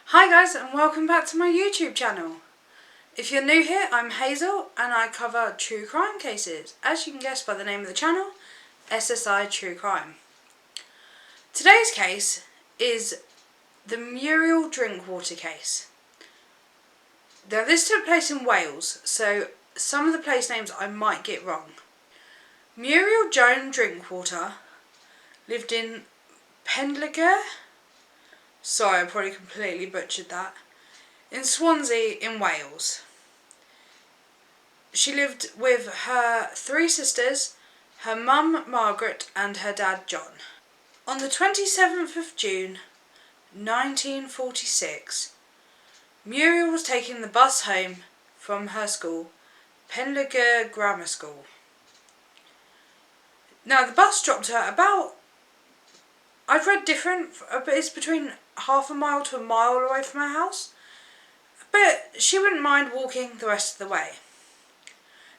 Hi guys, and welcome back to my YouTube channel. If you're new here, I'm Hazel and I cover true crime cases. As you can guess by the name of the channel, SSI True Crime. Today's case is the Muriel Drinkwater case. Now this took place in Wales, so some of the place names I might get wrong. Muriel Joan Drinkwater lived in Penllygr. Sorry, I probably completely butchered that. In Swansea in Wales. She lived with her three sisters, her mum Margaret and her dad John. On the 27th of June 1946, Muriel was taking the bus home from her school, Penllygr Grammar School. Now the bus dropped her about, I've read different, but it's between half a mile to a mile away from her house. But she wouldn't mind walking the rest of the way.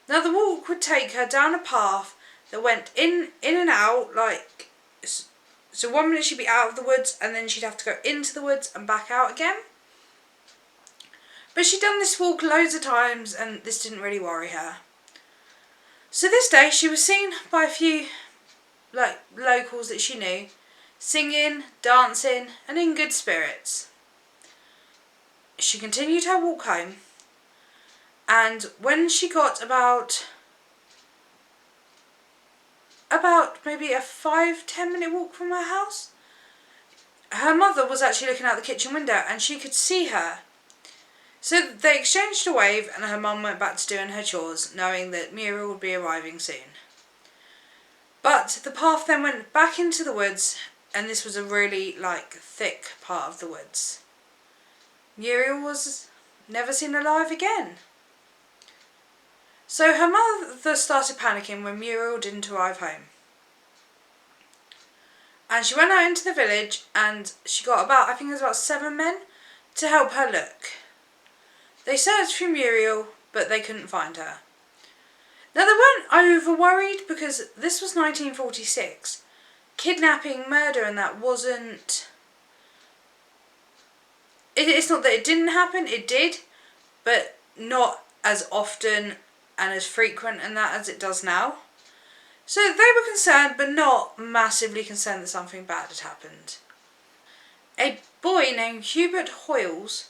Now the walk would take her down a path that went in and out, like, so 1 minute she'd be out of the woods and then she'd have to go into the woods and back out again. But she'd done this walk loads of times and this didn't really worry her. So this day she was seen by a few locals that she knew, singing, dancing and in good spirits. She continued her walk home, and when she got about maybe a 5-10 minute walk from her house, her mother was actually looking out the kitchen window and she could see her. So they exchanged a wave and her mum went back to doing her chores, knowing that Muriel would be arriving soon. But the path then went back into the woods, and this was a really thick part of the woods. Muriel was never seen alive again. So her mother started panicking when Muriel didn't arrive home. And she went out into the village and she got I think it was about 7 men to help her look. They searched for Muriel, but they couldn't find her. Now they weren't over worried because this was 1946. Kidnapping, murder and that wasn't... It's not that it didn't happen, it did, but not as often and as frequent and that as it does now. So they were concerned, but not massively concerned that something bad had happened. A boy named Hubert Hoyles,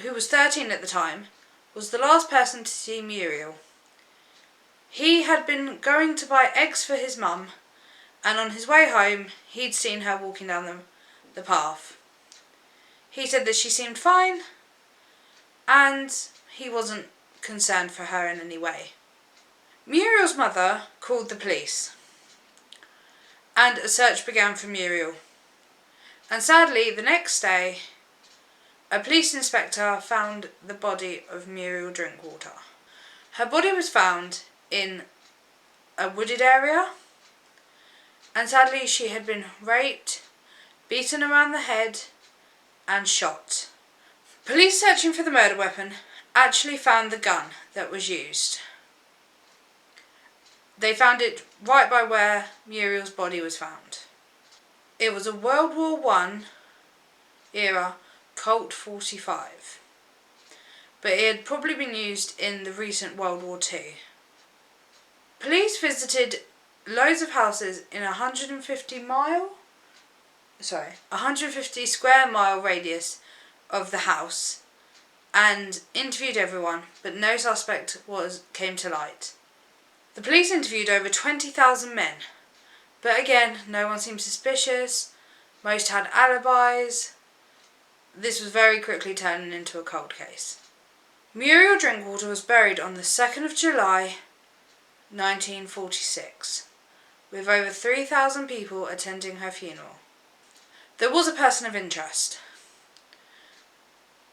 who was 13 at the time, was the last person to see Muriel. He had been going to buy eggs for his mum, and on his way home he'd seen her walking down the path. He said that she seemed fine and he wasn't concerned for her in any way. Muriel's mother called the police and a search began for Muriel. And sadly, the next day, a police inspector found the body of Muriel Drinkwater. Her body was found in a wooded area, and sadly she had been raped, beaten around the head and shot. Police searching for the murder weapon actually found the gun that was used. They found it right by where Muriel's body was found. It was a World War I era Colt 45, but it had probably been used in the recent World War II. Police visited loads of houses in 150 square mile radius of the house and interviewed everyone, but no suspect came to light. The police interviewed over 20,000 men, but again, no one seemed suspicious. Most had alibis. This was very quickly turning into a cold case. Muriel Drinkwater was buried on the 2nd of July 1946, with over 3,000 people attending her funeral. There was a person of interest.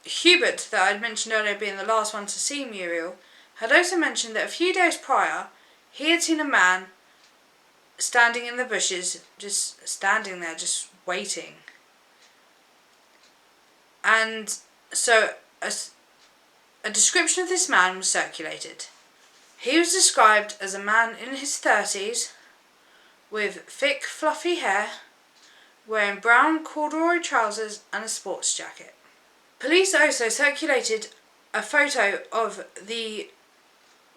Hubert, that I'd mentioned earlier being the last one to see Muriel, had also mentioned that a few days prior he had seen a man standing in the bushes, just standing there, just waiting. And so a description of this man was circulated. He was described as a man in his 30s with thick fluffy hair, wearing brown corduroy trousers and a sports jacket. Police also circulated a photo of the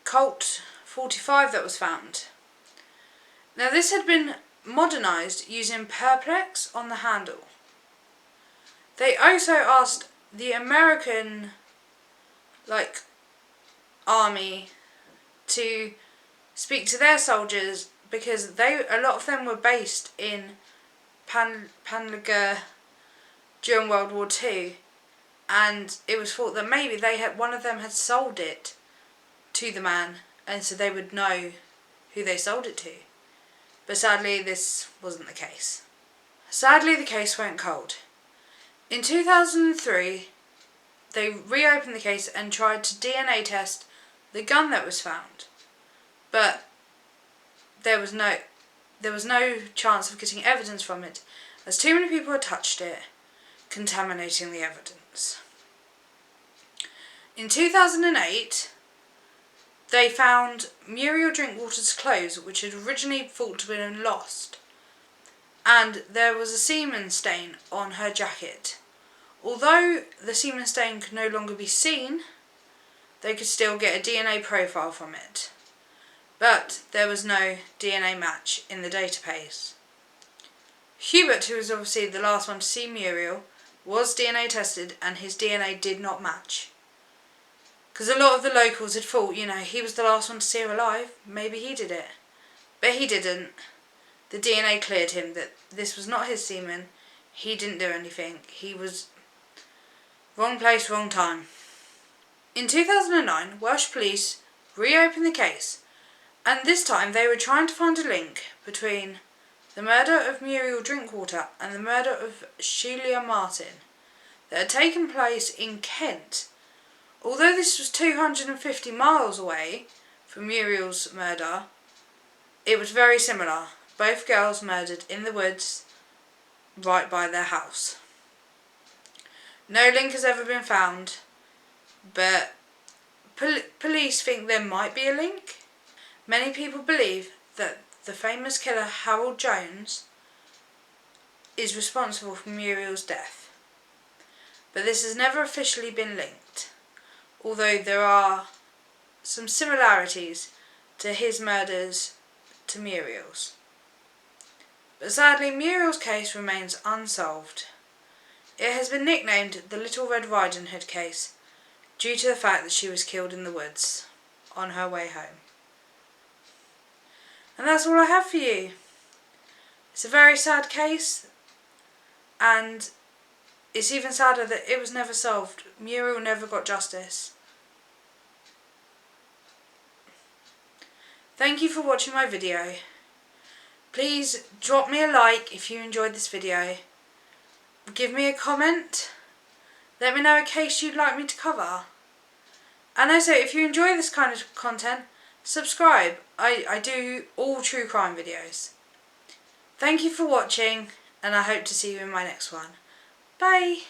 Colt 45 that was found. Now this had been modernised using perplex on the handle. They also asked the American army to speak to their soldiers because a lot of them were based in Panlaga during World War II, and it was thought that maybe one of them had sold it to the man, and so they would know who they sold it to. But sadly this wasn't the case. Sadly the case went cold. In 2003 they reopened the case and tried to DNA test the gun that was found, but there was no chance of getting evidence from it, as too many people had touched it, contaminating the evidence. In 2008 they found Muriel Drinkwater's clothes, which had originally thought to have been lost, and there was a semen stain on her jacket. Although the semen stain could no longer be seen, they could still get a DNA profile from it, but there was no DNA match in the database. Hubert, who was obviously the last one to see Muriel, was DNA tested and his DNA did not match. Because a lot of the locals had thought, he was the last one to see her alive, maybe he did it. But he didn't. The DNA cleared him that this was not his semen, he didn't do anything, he was wrong place, wrong time. In 2009, Welsh police reopened the case, and this time they were trying to find a link between the murder of Muriel Drinkwater and the murder of Sheila Martin that had taken place in Kent. Although this was 250 miles away from Muriel's murder, it was very similar. Both girls murdered in the woods right by their house. No link has ever been found, but police think there might be a link. Many people believe that the famous killer Harold Jones is responsible for Muriel's death, but this has never officially been linked, although there are some similarities to his murders to Muriel's. But sadly, Muriel's case remains unsolved. It has been nicknamed the Little Red Riding Hood case due to the fact that she was killed in the woods on her way home. And that's all I have for you. It's a very sad case, and it's even sadder that it was never solved. Muriel never got justice. Thank you for watching my video. Please drop me a like if you enjoyed this video. Give me a comment. Let me know a case you'd like me to cover. And also, if you enjoy this kind of content, subscribe. I do all true crime videos. Thank you for watching, and I hope to see you in my next one. Bye!